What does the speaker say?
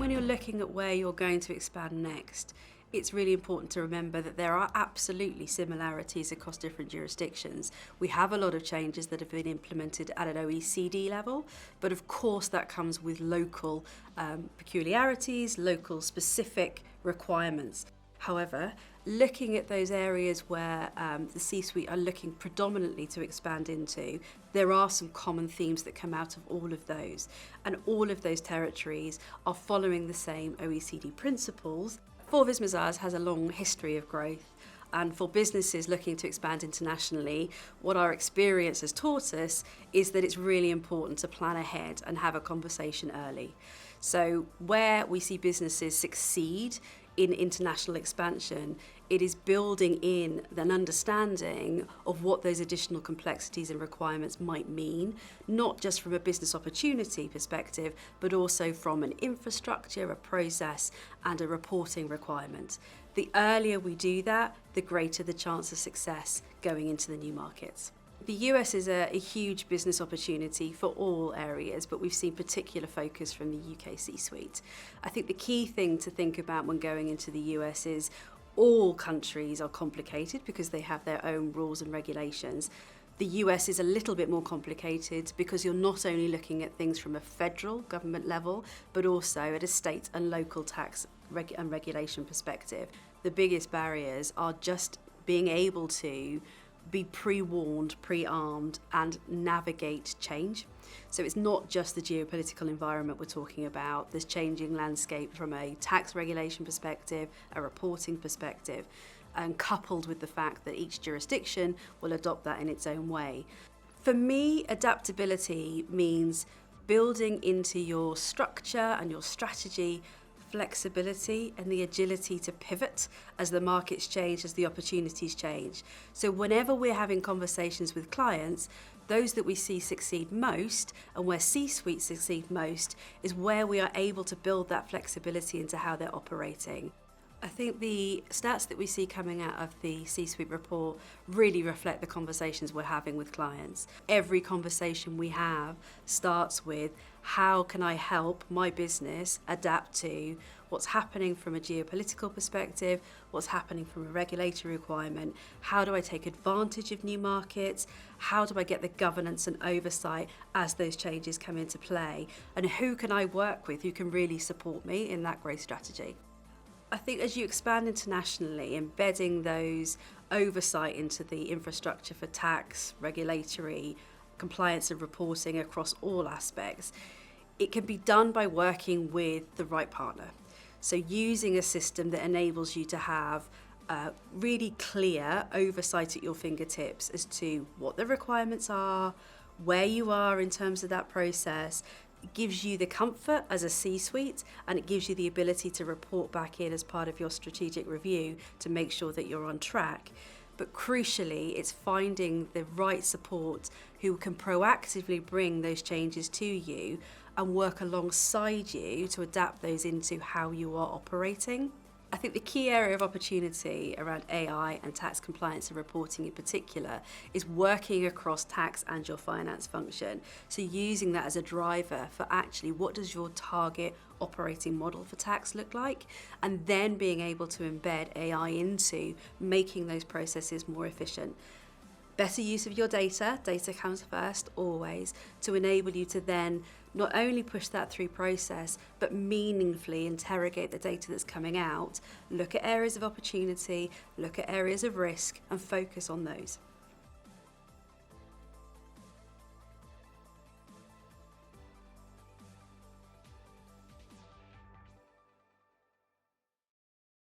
when you're looking at where you're going to expand next, it's really important to remember that there are absolutely similarities across different jurisdictions. We have a lot of changes that have been implemented at an OECD level, but of course that comes with local peculiarities, local specific requirements. However, looking at those areas where the C-suite are looking predominantly to expand into, there are some common themes that come out of all of those. And all of those territories are following the same OECD principles. Forvis Mazars has a long history of growth, and for businesses looking to expand internationally, what our experience has taught us is that it's really important to plan ahead and have a conversation early. So where we see businesses succeed in international expansion, it is building in an understanding of what those additional complexities and requirements might mean, not just from a business opportunity perspective, but also from an infrastructure, a process, and a reporting requirement. The earlier we do that, the greater the chance of success going into the new markets. The US is a huge business opportunity for all areas, but we've seen particular focus from the UK C-suite. I think the key thing to think about when going into the US is all countries are complicated because they have their own rules and regulations. The US is a little bit more complicated because you're not only looking at things from a federal government level, but also at a state and local tax and regulation perspective. The biggest barriers are just being able to be pre-warned, pre-armed, and navigate change. So it's not just the geopolitical environment we're talking about. There's changing landscape from a tax regulation perspective, a reporting perspective, and coupled with the fact that each jurisdiction will adopt that in its own way. For me, adaptability means building into your structure and your strategy flexibility and the agility to pivot as the markets change, as the opportunities change. So whenever we're having conversations with clients, those that we see succeed most and where C-suite succeed most is where we are able to build that flexibility into how they're operating. I think the stats that we see coming out of the C-suite report really reflect the conversations we're having with clients. Every conversation we have starts with, how can I help my business adapt to what's happening from a geopolitical perspective, what's happening from a regulatory requirement, how do I take advantage of new markets, how do I get the governance and oversight as those changes come into play, and who can I work with who can really support me in that growth strategy. I think as you expand internationally, embedding those oversight into the infrastructure for tax, regulatory, compliance and reporting across all aspects, it can be done by working with the right partner. So using a system that enables you to have really clear oversight at your fingertips as to what the requirements are, where you are in terms of that process. It gives you the comfort as a C-suite, and it gives you the ability to report back in as part of your strategic review to make sure that you're on track. But crucially, it's finding the right support who can proactively bring those changes to you and work alongside you to adapt those into how you are operating. I think the key area of opportunity around AI and tax compliance and reporting in particular is working across tax and your finance function. So using that as a driver for actually what does your target operating model for tax look like, and then being able to embed AI into making those processes more efficient. Better use of your data comes first always, to enable you to then not only push that through process, but meaningfully interrogate the data that's coming out, look at areas of opportunity, look at areas of risk, and focus on those.